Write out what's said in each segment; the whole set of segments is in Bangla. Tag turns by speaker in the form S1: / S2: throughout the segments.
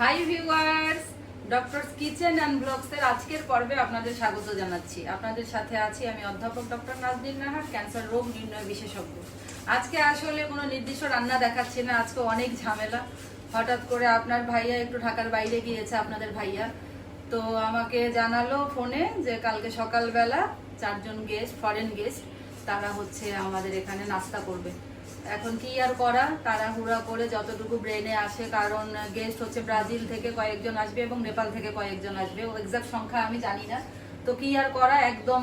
S1: High viewers, doctors kitchen and ব্লগসের আজকের পর্বে আপনাদের স্বাগত জানাচ্ছি। আপনাদের সাথে আছি আমি অধ্যাপক ডক্টর নাজনীন নাহার, ক্যান্সার রোগ নির্ণয় বিশেষজ্ঞ। আজকে আসলে কোনো নির্দিষ্ট রান্না দেখাচ্ছি না, আজকে অনেক ঝামেলা। হঠাৎ করে আপনার ভাইয়া একটু ঢাকার বাইরে গিয়েছে, আপনাদের ভাইয়া তো আমাকে জানালো ফোনে যে কালকে সকালবেলা 4জন গেস্ট, ফরেন গেস্ট, তারা হচ্ছে আমাদের এখানে নাস্তা করবে। এখন কি আর করা, তাড়াহুড়া করে যতটুকু ব্রেনে আসে, কারণ গেস্ট হচ্ছে ব্রাজিল থেকে কয়েকজন আসবে এবং নেপাল থেকে কয়েকজন আসবে, ও এক্সাক্ট সংখ্যা আমি জানি না। তো কি আর করা, একদম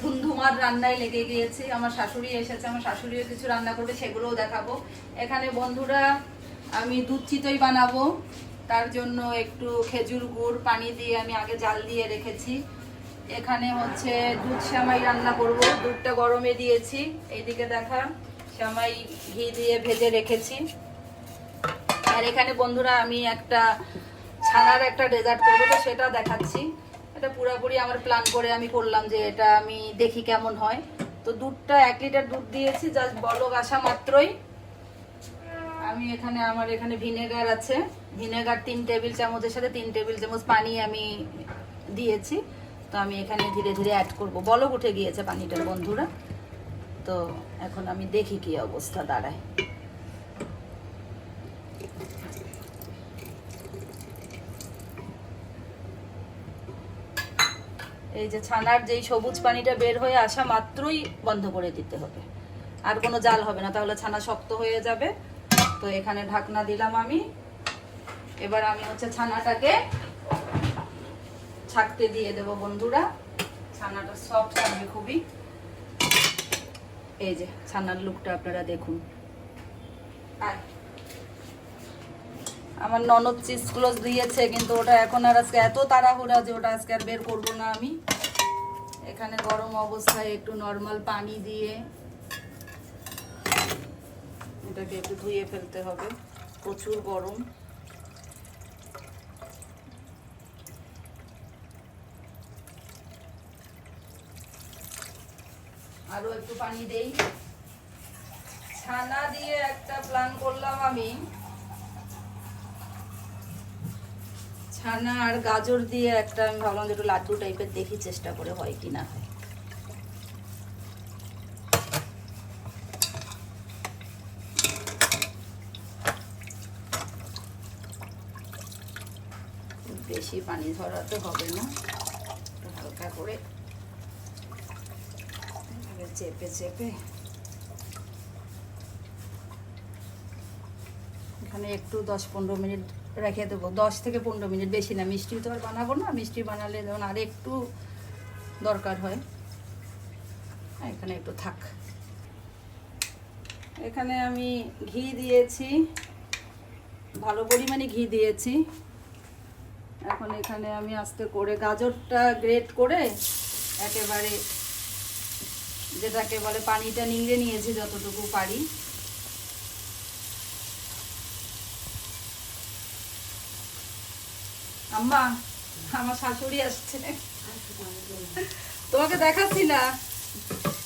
S1: ধুমধুমার রান্নায় লেগে গিয়েছি। আমার শাশুড়ি এসেছে, আমার শাশুড়িও কিছু রান্না করবে, সেগুলোও দেখাবো। এখানে বন্ধুরা আমি দুধ চিতই বানাবো, তার জন্য একটু খেজুর গুড় পানি দিয়ে আমি আগে জাল দিয়ে রেখেছি। এখানে হচ্ছে দুধ সেমাই রান্না করব, দুধটা গরমে দিয়েছি। এইদিকে দেখা, সেমাই ঘি দিয়ে ভেজে রেখেছি। আর এখানে বন্ধুরা আমি একটা ছানার একটা ডেজার্ট করবো, তো সেটা দেখাচ্ছি। এটা পুরোপুরি আমার প্ল্যান করে আমি করলাম যে এটা আমি দেখি কেমন হয়। তো দুধটা 1 লিটার দুধ দিয়েছি, জাস্ট বলক আসা মাত্রই আমি আমার এখানে ভিনেগার আছে, ভিনেগার 3 টেবিল চামচের সাথে 3 টেবিল চামচ পানি আমি দিয়েছি। তো আমি এখানে ধীরে ধীরে অ্যাড করব। বলক উঠে গিয়েছে পানিটার বন্ধুরা। তো এখন আমি দেখি কি অবস্থা দাঁড়ায়। এই যে ছানার যেই সবুজ পানিটা বের হয়ে আসা মাত্রই বন্ধ করে দিতে হবে, আর কোনো জাল হবে না, তাহলে ছানা শক্ত হয়ে যাবে। তো এখানে ঢাকনা দিলাম আমি। এবার আমি হচ্ছে ছানাটাকে ছাকতে দিয়ে দেব বন্ধুরা। ছানাটা সফট থাকবে খুবই। এই যে ছানার লুকটা আপনারা দেখুন। আমার ননদ চিজ ক্লোজ দিয়েছে, কিন্তু ওটা এখন আর আজকে এত তাড়াহুড়া যে ওটা আজকে আর বের করবো না আমি। এখানে গরম অবস্থায় একটু নর্মাল পানি দিয়ে এটাকে একটু ধুয়ে ফেলতে হবে, প্রচুর গরম। আরো একটু পানি দেই। ছানা দিয়ে একটা প্ল্যান করলাম আমি, ছানা আর গাজর দিয়ে একটা আমি ভাবলাম যে একটু লাড্ডু টাইপের দেখি, চেষ্টা করে হয় কি না হয়। বেশি পানি ধরাতে হবে না, হালকা করে চেপে চেপে এখানে একটু 10-15 মিনিট রেখে দেবো। 10 থেকে 15 মিনিট, বেশি না। মিষ্টি তো আর বানাবো না, মিষ্টি বানালে যেমন আর একটু দরকার হয়। এখানে একটু থাক। এখানে আমি ঘি দিয়েছি, ভালো পরিমাণে ঘি দিয়েছি। এখন এখানে আমি আস্তে করে গাজরটা গ্রেট করে একেবারে যেটাকে বলে পানিটা নিংড়ে নিয়েছি যতটুকু পারি। আম্মা, আমার শাশুড়ি আসছে, তোমাকে দেখাচ্ছি না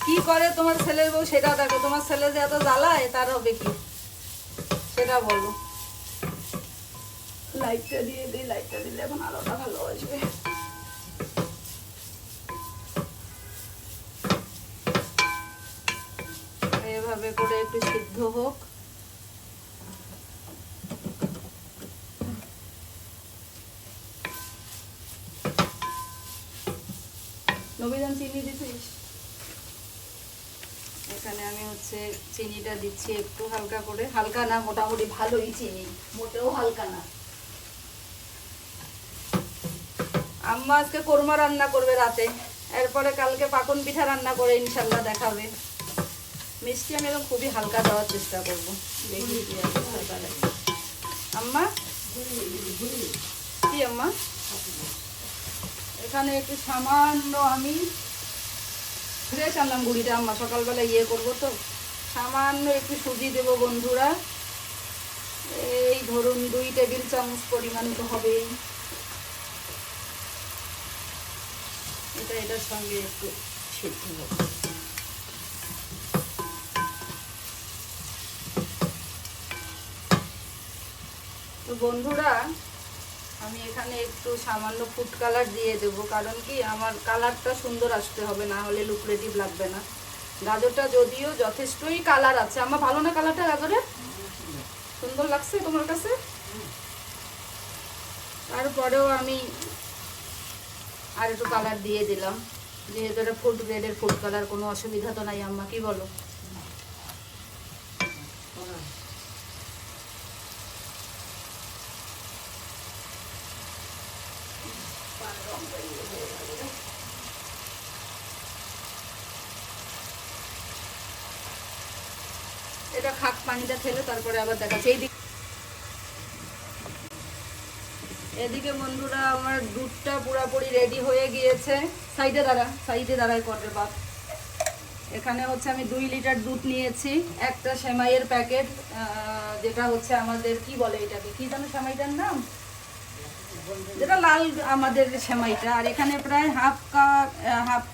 S1: কি করে তোমার ছেলের বউ, সেটা দেখো। তোমার ছেলে যে এত জ্বালায়, তার হবে কি সেটা বলো। লাইটটা দিয়ে দিই, লাইটটা দিলে এখন আলোটা ভালো আসবে। এভাবে করে একটু সিদ্ধ হোক। নবীন চিনি দিছিস? এখানে আমি হচ্ছে চিনিটা দিচ্ছি একটু হালকা করে, হালকা না, মোটামুটি ভালোই চিনি, মোটেও হালকা না। আম্মা আজকে কোরমা রান্না করবে রাতে, এরপরে কালকে পাকন পিঠা রান্না করে ইনশাল্লাহ দেখাবে। মিষ্টি আমি এখন খুবই হালকা দেওয়ার চেষ্টা করবো, দেখি কি অবস্থা। আম্মা কি আম্মা, এখানে একটু সামান্য আমি ফ্রেশ আনলাম গুঁড়িটা আম্মা, সকালবেলা ইয়ে করবো তো। সামান্য একটু সুজি দেবো বন্ধুরা, এই ধরুন 2 টেবিল চামচ পরিমাণ তো হবেই। এটার সঙ্গে একটু সিদ্ধ হবে। তো বন্ধুরা আমি এখানে একটু সামান্য ফুড কালার দিয়ে দেব, কারণ কি আমার কালারটা সুন্দর আসতে হবে, না হলে লুক্রেটিভ লাগবে না। গাজরটা যদিও যথেষ্টই কালার আছে। আমার ভালো না কালারটা গাজরের? সুন্দর লাগছে তোমার কাছে? তারপরেও আমি আর একটু কালার দিয়ে দিলাম, যেহেতু এটা ফুড গ্রেডের ফুড কালার, কোনো অসুবিধা তো নাই আম্মা, কি বলো? এটা খাক পানিটা ফেলে তারপরে আবার দেখাচ্ছি। এদিকে বন্ধুরা আমার দুধটা পুরোপুরি রেডি হয়ে গিয়েছে। সাইডে দাঁড়ায় করবে বাপ। এখানে হচ্ছে আমি 2 লিটার দুধ নিয়েছি, একটা সেমাইয়ের প্যাকেট, যেটা হচ্ছে আমাদের কি বলে এটাকে, কি জানো সেমাইটার নাম, যেটা লাল আমাদের সেমাইটা। আর এখানে প্রায় হাফ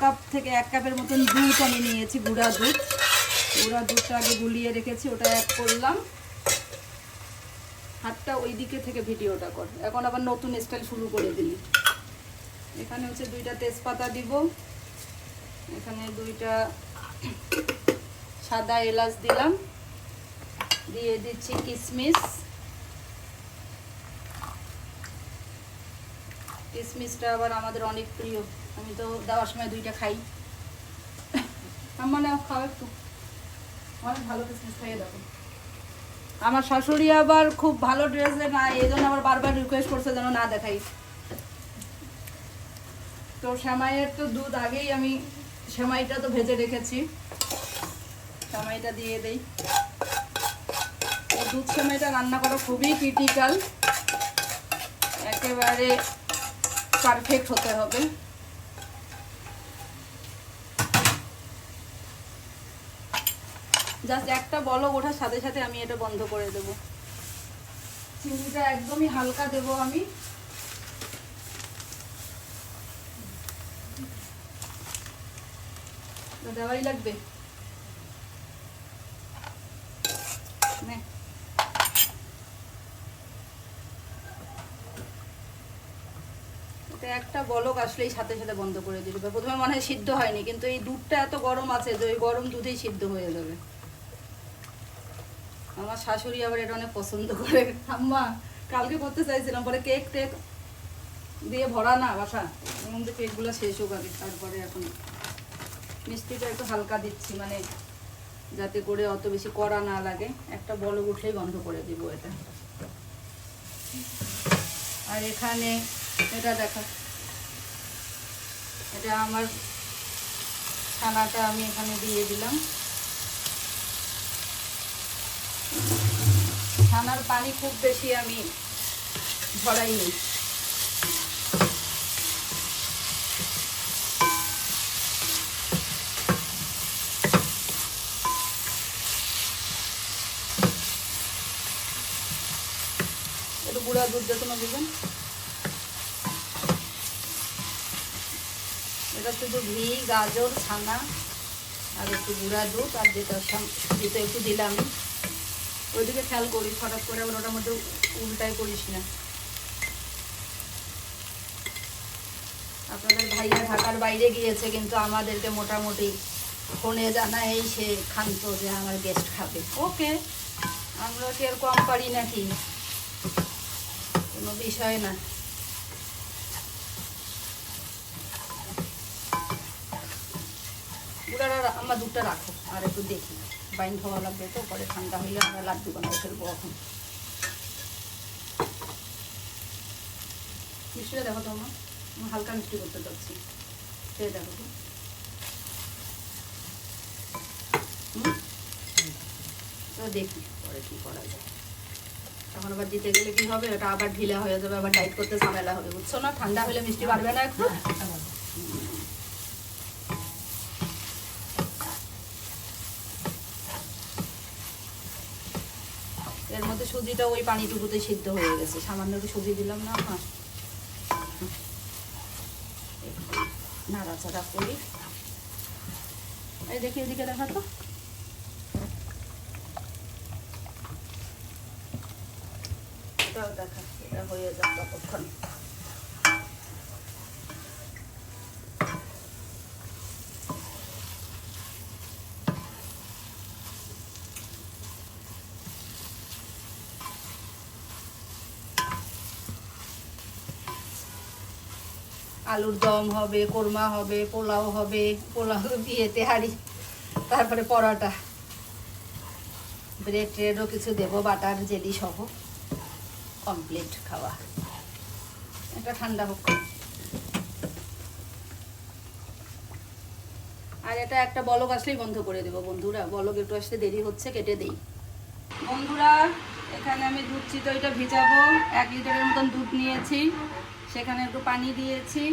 S1: কাপ থেকে 1 কাপের মতন দুধ আমি নিয়েছি, গুঁড়া দুধটা আগে গুলিয়ে রেখেছি, ওটা অ্যাড করলাম। হাতটা ওই দিকে থেকে ভিডিওটা কর, এখন আবার নতুন স্টাইল শুরু করে দিলি। এখানে হচ্ছে 2টা তেজপাতা দিব, এখানে 2টা সাদা এলাচ দিলাম, দিয়ে দিচ্ছি কিশমিশটা আবার আমাদের অনেক প্রিয়, আমি তো দেওয়ার সময় 2টা খাই। মানে খাও একটু, অনেক ভালো কিশমিশ খাইয়ে দেখো। আমার শাশুড়ি আবার খুব ভালো ড্রেসে না, এই জন্য আবার বারবার রিকোয়েস্ট করছে যেন না দেখাই। তো সেমাইয়ের তো দুধ আগেই আমি সেমাইটা তো ভেজে রেখেছি, সেমাইটা দিয়ে দেই। দুধ সেমাইটা রান্না করা খুবই ক্রিটিক্যাল, একেবারে পারফেক্ট হতে হবে। জাস্ট একটা বলক ওঠার সাথে সাথে আমি এটা বন্ধ করে দেব। চিনিটা একদমই হালকা দেব আমি। দেওয়াই লাগবে। একটা বলক আসলেই সাথে সাথে বন্ধ করে দিল। প্রথমে মনে হয় সিদ্ধ হয়নি, কিন্তু এই দুধটা এত গরম আছে যে ওই গরম দুধেই সিদ্ধ হয়ে যাবে। আমার শাশুড়ি আবার এটা অনেক পছন্দ করে। আম্মা কালকে করতে চাইছিলাম, পরে কেক টেক দিয়ে ভরা না বাসা, এমন যে কেকগুলো শেষ হোক আগে, তারপরে এখন মিষ্টিটা একটু হালকা দিচ্ছি, মানে যাতে করে অত বেশি কড়া না লাগে। একটা বলক উঠলেই বন্ধ করে দিব এটা। আর এখানে এটা দেখা, এটা আমার ছানাটা আমি এখানে দিয়ে দিলাম। ছানার পানি খুব বেশি আমি ঝরাইনি, একটু গুঁড়া দুধ যখন দিবেন। এটা শুধু ঘি, গাজর, ছানা আর একটু গুঁড়া দুধ, আর যেটা যেটা একটু দিলাম। ওইদিকে খেয়াল করিস, হঠাৎ করে আবার ওটার মধ্যে উল্টাই করিস না। আপনাদের ভাইয়া ঢাকার বাইরে গিয়েছে, কিন্তু আমাদেরকে মোটামুটি ফোনে জানায় সে ক্ষান্ত যে আমার গেস্ট খাবে। ওকে, আমরা কি আর কম পারি নাকি, কোনো বিষয় না। গুঁড়াটা আমার দুধটা রাখো, আর একটু দেখি বাইন খাওয়া লাগবে, তো পরে ঠান্ডা হইলে আমরা লাড্ডু বানাই ফেলবো। এখন মিষ্টিটা দেখো তো আমার, হালকা মিষ্টি করতে চাচ্ছি, সে দেখো তো। তো দেখি পরে কি করা যায়। তখন আবার দিতে গেলে কি হবে, ওটা আবার ঢিলা হয়ে যাবে, আবার টাইট করতে ঝামেলা হবে, বুঝছো না? ঠান্ডা হলে মিষ্টি বাড়বে না একটু। এর মধ্যে সুজিটা ওই পানিটুকুতে সিদ্ধ হয়ে গেছে, সামান্য একটু সুজি দিলাম না। হ্যাঁ, নাড়াচাড়া করি। এই দেখি এদিকে দেখা তো, এটাও দেখা, এটা এটা হয়ে যাক ততক্ষণ। আলুর দম হবে, কোরমা হবে, পোলাও হবে, পোলাও দিয়ে তেহারি, তারপরে পরোটা, ব্রেড ট্রেডও কিছু দেবো, বাটার জেলি সহ কমপ্লিট খাওয়া। এটা ঠান্ডা হোক। আর এটা একটা বলক আসলেই বন্ধ করে দেবো বন্ধুরা, বলক একটু আসতে দেরি হচ্ছে, কেটে দেই। বন্ধুরা এখানে আমি দুধ চিতইটা ভিজাবো, 1 লিটারের মতন দুধ নিয়েছি, সেখানে একটু পানি দিয়েছি।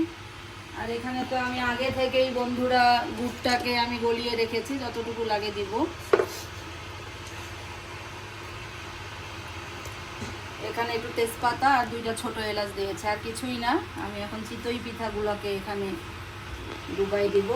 S1: আর এখানে তো আমি আগে থেকেই বন্ধুরা দুধটাকে আমি গলিয়ে রেখেছি, যতটুকু লাগে দিব। এখানে একটু তেজপাতা আর 2টা ছোট এলাচ দিয়েছি, আর কিছুই না। আমি এখন চিতই পিঠাগুলোকে এখানে ডুবাই দিব।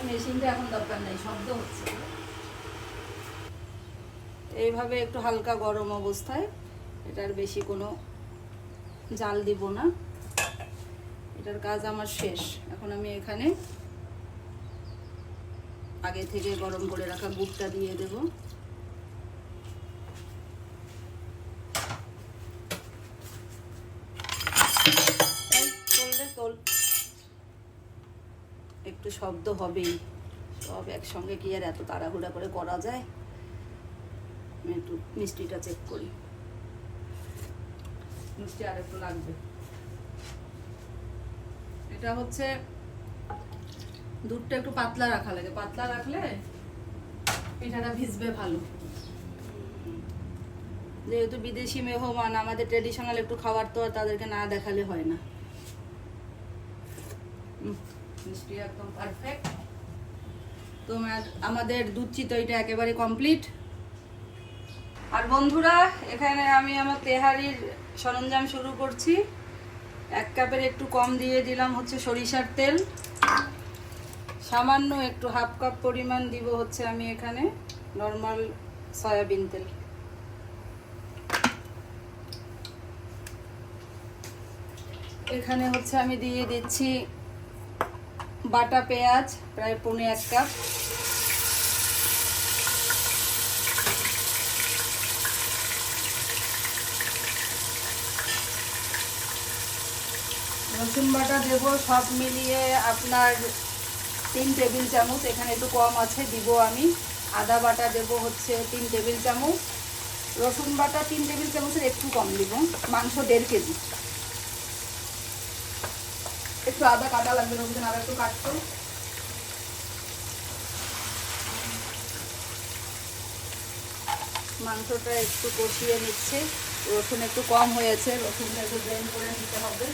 S1: মেশিনটা এখন দরকার নেই, শব্দ হচ্ছে। এইভাবে একটু হালকা গরম অবস্থায়, এটার বেশি কোনো জাল দিব না। এটার কাজ আমার শেষ। এখন আমি এখানে আগে থেকে গরম করে রাখা গুড়টা দিয়ে দেব। একটু শব্দ হবেই, সব একসঙ্গে কি আর এত তাড়াহুড়া করে করা যায়। আমি একটু মিষ্টিটা চেক করি, মিষ্টি আর একটু লাগবে। এটা হচ্ছে দুধটা একটু পাতলা রাখা লাগে, পাতলা রাখলে পিঠাটা ভিজবে ভালো। যেহেতু বিদেশি মেহমান, আমাদের ট্রেডিশনাল একটু খাবার তো আর তাদেরকে না দেখালে হয় না। মিষ্টি একদম পারফেক্ট। তো আমাদের দুধ চিতইটা একেবারে কমপ্লিট। আর বন্ধুরা এখানে আমি আমার তেহারির সরঞ্জাম শুরু করছি। 1 কাপের একটু কম দিয়ে দিলাম হচ্ছে সরিষার তেল, সামান্য একটু 1/2 কাপ পরিমাণ দিব হচ্ছে আমি এখানে নর্মাল সয়াবিন তেল। এখানে হচ্ছে আমি দিয়ে দিচ্ছি বাটা পেঁয়াজ, প্রায় 1/4 কাপ। রসুন বাটা দেবো সব মিলিয়ে আপনার 3 টেবিল চামচ, এখানে একটু কম আছে দিব আমি। আদা বাটা দেবো হচ্ছে 3 টেবিল চামচ, রসুন বাটা 3 টেবিল চামচের একটু কম দিব। মাংস 1.5 কেজি। একটু আদা কাটা লাগবে, রসুন আদা একটু কাটতো। মাংসটা একটু কষিয়ে নিচ্ছে, রসুন একটু কম হয়েছে, রসুনটা একটু ব্লেন্ড করে নিতে হবে।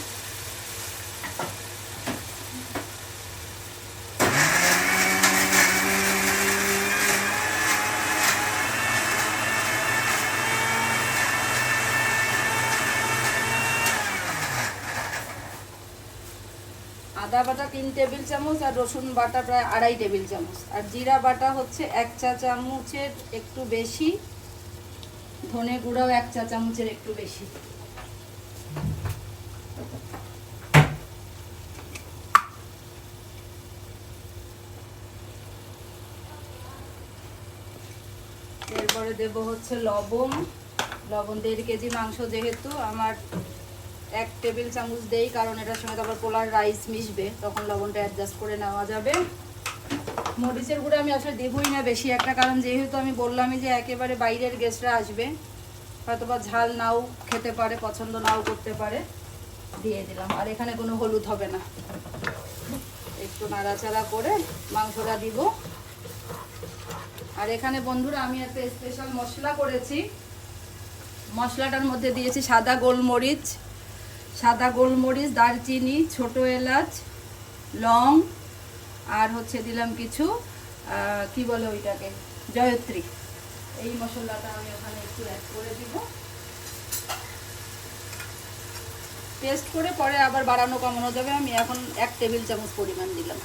S1: আদা বাটা 3 টেবিল চামচ আর রসুন বাটা প্রায় 2.5 টেবিল চামচ, আর জিরা বাটা হচ্ছে 1 চা চামচের একটু বেশি, ধনে গুঁড়াও 1 চা চামচের একটু বেশি। এরপরে দেব হচ্ছে লবণ। লবণ 1.5 কেজি মাংস, যেহেতু আমার 1 টেবিল চামচ দেই, কারণ এটার সঙ্গে আবার পোলার রাইস মিশবে, তখন লবণটা অ্যাডজাস্ট করে নেওয়া যাবে। মরিচের গুঁড়ো আমি আসলে দেবই না বেশি একটা, কারণ যেহেতু আমি বললামই যে একেবারে বাইরের গেস্টরা আসবে, হয়তোবা ঝাল নাও খেতে পারে, পছন্দ নাও করতে পারে, দিয়ে দিলাম। আর এখানে কোনো হলুদ হবে না। একটু নাড়াচাড়া করে মাংসটা দিব। আর এখানে বন্ধুরা আমি একটা স্পেশাল মশলা করেছি। মশলাটার মধ্যে দিয়েছি সাদা গোলমরিচ, দারচিনি, ছোট এলাচ, লং, আর হচ্ছে দিলাম কিছু কি বলে ওইটাকে, জয়ত্রী। এই মশলাটা আমি ওখানে একটু অ্যাড করে দিব, টেস্ট করে পরে আবার বাড়ানো কমানো যাবে। আমি এখন 1 টেবিল চামচ পরিমাণ দিলাম।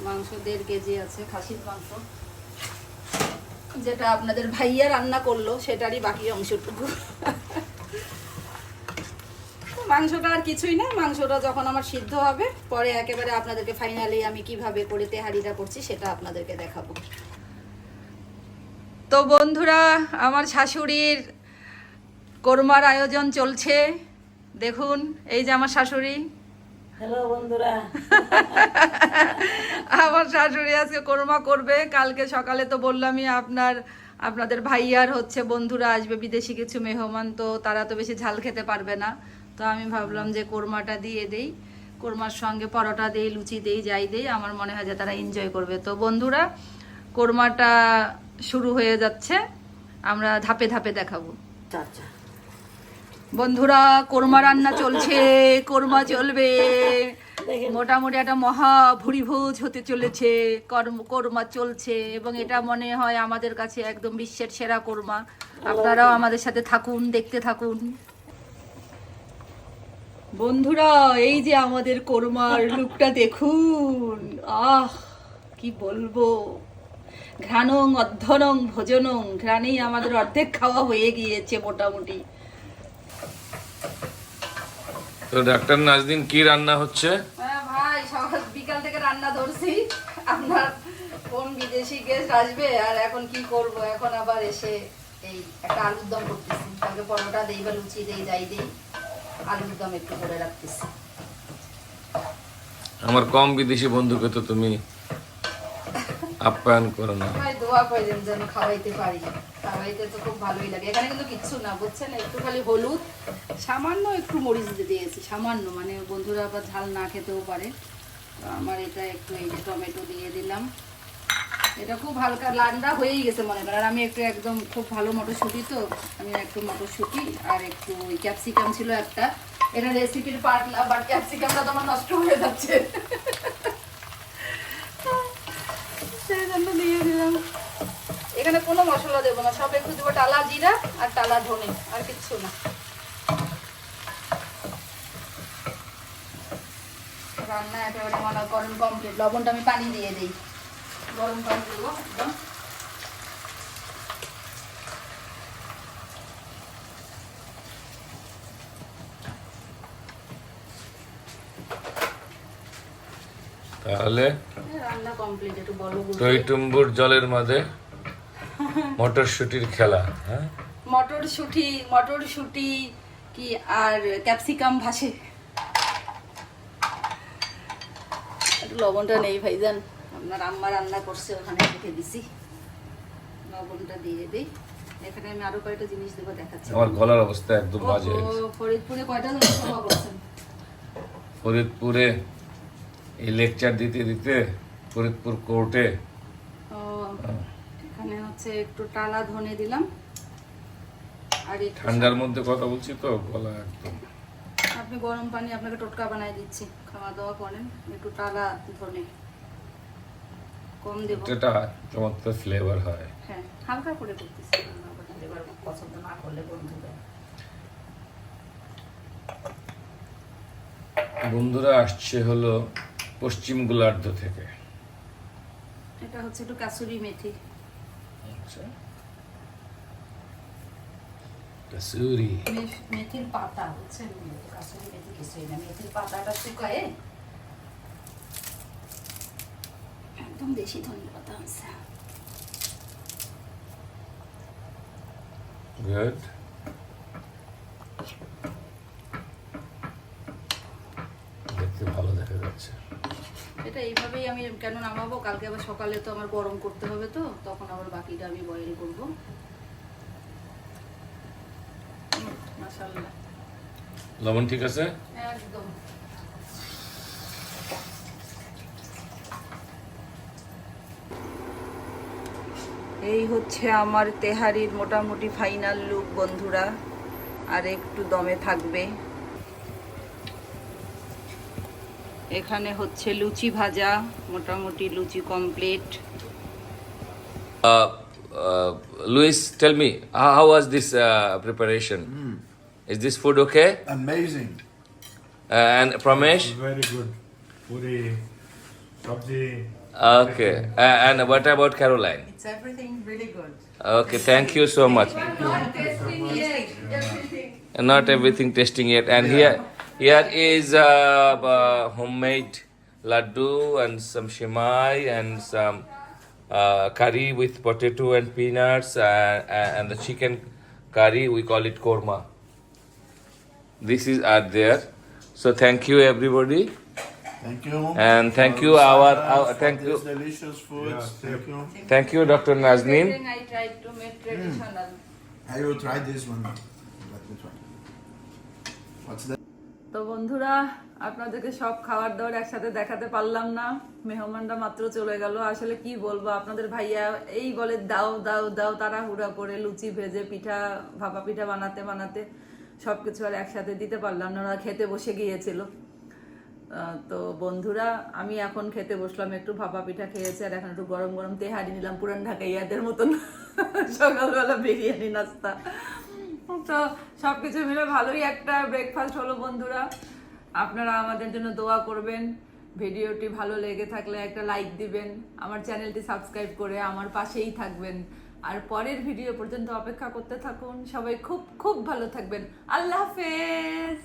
S1: মাংস 1.5 কেজি আছে, খাসির মাংস, যেটা আপনাদের ভাইয়া রান্না করলো সেটারই বাকি অংশটুকু। মাংসটা আর কিছুই না, মাংসটা যখন আমার সিদ্ধ হবে পরে একেবারে আপনাদেরকে ফাইনালি আমি কিভাবে করে তেহারিটা করছি সেটা আপনাদেরকে দেখাবো। তো বন্ধুরা, আমার শাশুড়ির কোরমার আয়োজন চলছে। দেখুন, এই যে আমার শাশুড়ি।
S2: হ্যালো বন্ধুরা।
S1: আমার শাশুড়ি আজকে কোরমা করবে। কালকে সকালে তো বললামই আপনাদের ভাইয়ার হচ্ছে বন্ধুরা আসবে, বিদেশি কিছু মেহমান, তো তারা তো বেশি ঝাল খেতে পারবে না। তো আমি ভাবলাম যে কোরমাটা দিয়ে দেই, কোরমার সঙ্গে পরোটা দেই, লুচি দেই, যাই দেই, আমার মনে হয় যে তারা এনজয় করবে। তো বন্ধুরা, কোরমাটা শুরু হয়ে যাচ্ছে, আমরা ধাপে ধাপে দেখাবো।
S2: আচ্ছা
S1: বন্ধুরা, কোরমা রান্না চলছে, কোরমা চলবে, মোটামুটি একটা মহা ভুরিভোজ হতে চলেছে। কোরমা চলছে এবং এটা মনে হয় আমাদের কাছে একদম বিশ্বের সেরা কোরমা। আপনারাও আমাদের সাথে থাকুন, দেখতে থাকুন। বন্ধুরা, এই যে আমাদের কোরমার লুকটা দেখুন, কি বলবো, ঘ্রাণং অধ্যনং ভোজনং, ঘ্রাণেই আমাদের অর্ধেক খাওয়া হয়ে গিয়েছে মোটামুটি।
S3: তো ডাক্তার নাজদিন, কি রান্না হচ্ছে?
S1: ভাই, সকাল বিকাল থেকে রান্না ধরছি। আপনার কোন বিদেশি গেস্ট আসবে, আর এখন কি করব, এখন আবার এসে এই একটা আলুর দম করতেছি। কালকে পরোটা দেই বা লুচি দেই, যাই দেই, আলুর দম একটু করে রাখতেছি।
S3: আমার কম বিদেশি বন্ধুকে তো তুমি আপ্যায়ন করো না।
S1: ভাই দোয়া করেন যেন খাওয়াইতে পারি, খাওয়াইতে তো খুব ভালোই লাগে। এখানে কিন্তু কিচ্ছু না, বুঝছেন, একটু খালি হলুদ, সামান্য একটু মরিচ দিয়েছি, সামান্য, মানে বন্ধুরা আবার ঝাল না খেতেও পারে। তো আমার এটা একটু, এই যে টমেটো দিয়ে দিলাম, এটা খুব হালকা রান্না হয়েই গেছে মনে করেন। আমি একটু একদম খুব ভালো মটরশুঁটি, তো আমি একটু মটরশুঁটি আর একটু ওই ক্যাপসিকাম ছিল একটা, এটা রেসিপির পার্ট না, বাট ক্যাপসিকামটা তো আমার নষ্ট হয়ে যাচ্ছে, সেই জন্য দিয়ে দিলাম। এখানে কোনো মশলা দেবো না, সব একটু দেবো টালা জিরা আর টালা ধনে, আর কিচ্ছু না। রান্না একেবারে মনে করেন কমপ্লিট। লবণটা আমি পানি দিয়ে দিই, গরম পানি দেবো একদম।
S3: তাহলে
S1: রান্না কমপ্লিট। একটু বলো,
S3: টইটুম্বুর জলের মাঝে মটরশুটির খেলা। হ্যাঁ,
S1: মটরশুঁটি কি আর ক্যাপসিকাম ভাসে। একটু লবণটা নেই ভাইজান, আপনার আম্মা রান্না করছে, ওখানে রেখে দিছি, লবণটা দিয়ে দিই। এখানে আমি আরো কয়েকটা জিনিস দেবো, দেখাচ্ছি।
S3: আমার গলার অবস্থা একদম বাজে।
S1: ফরিদপুরে কয়টা সভা করছেন?
S3: ফরিদপুরে এই লেকচার দিতে দিতে ফরিদপুর কোর্টে।
S1: এখানে হচ্ছে একটু টালা ধনে দিলাম, আর
S3: ঠান্ডার মধ্যে কথা বলছি তো, গলা একদম।
S1: আপনি গরম পানি আপনাকে টোটকা বানাই দিচ্ছি, খাওয়া দাওয়া করেন। একটু টালা ধনে কম দেব,
S3: এটা চমৎকার ফ্লেভার হয়।
S1: হ্যাঁ হালকা করে করতেছি, এবার পছন্দ না করলে বন্ধুরা।
S3: বন্ধুরা আসছে হলো পশ্চিম গোলার্ধ থেকে।
S1: এটা হচ্ছে একটু কাসুরি মেথি।
S3: আচ্ছা, কাসুরি
S1: মেথির পাতা, বুঝছেন, কাসুরি মেথি কিছুই না, মেথির পাতাটা শুকায়ে একদম দেশি ধনে পাতা আছে।
S3: গুড। দেখতে ভালো দেখা যাচ্ছে।
S1: এটা এইভাবেই আমি কেন নামাবো, কালকে আবার সকালে তো আমার গরম করতে হবে, তো তখন আবার বাকিটা আমি বয়েল করবো। মাশাআল্লাহ,
S3: লবণ ঠিক আছে
S1: একদম। এই হচ্ছে আমার তেহারির মোটামুটি ফাইনাল লুক বন্ধুরা, আর একটু দমে থাকবে। এখানে হচ্ছে লুচি ভাজা, মোটামুটি লুচি complete.
S3: Luis, tell me, how was this preparation? Is this food okay?
S4: Amazing.
S3: And Pramesh?
S5: Very good. Puri, sabji.
S3: Okay. And what about Caroline?
S1: It's everything really good.
S3: Okay, thank you so much.
S1: Not tasting yet everything.
S3: Not everything tasting yet. And here is homemade laddu and some shimai and some curry with potato and peanuts and the chicken curry. We call it korma. This is are there. So thank you everybody.
S4: Thank you.
S3: And thank you our thank
S4: for
S3: you
S4: this delicious foods. Thank you.
S3: thank you Dr. Nazneen.
S1: Everything I tried to make traditional.
S4: I will try this one. Let me try. What's that?
S1: তো বন্ধুরা, আপনাদেরকে সব খাবার দাবার একসাথে দেখাতে পারলাম না, মেহমানরা মাত্র চলে গেল। আসলে কি বলবো, আপনাদের ভাইয়া এই বলে দাও দাও দাও তাড়াহুড়া করে লুচি ভেজে পিঠা ভাপা পিঠা বানাতে বানাতে সবকিছু আর একসাথে দিতে পারলাম না, ওরা খেতে বসে গিয়েছিল। তো বন্ধুরা, আমি এখন খেতে বসলাম, একটু ভাপা পিঠা খেয়েছি আর এখন একটু গরম গরম তেহারি নিলাম, পুরান ঢাকাইয়াদের মতন সকালবেলা বিরিয়ানি নাস্তা। তো সবকিছু মিলে ভালোই একটা ব্রেকফাস্ট হলো বন্ধুরা। আপনারা আমাদের জন্য দোয়া করবেন, ভিডিওটি ভালো লেগে থাকলে একটা লাইক দিবেন, আমার চ্যানেলটি সাবস্ক্রাইব করে আমার পাশেই থাকবেন, আর পরের ভিডিও পর্যন্ত অপেক্ষা করতে থাকুন। সবাই খুব খুব ভালো থাকবেন। আল্লাহ হাফেজ।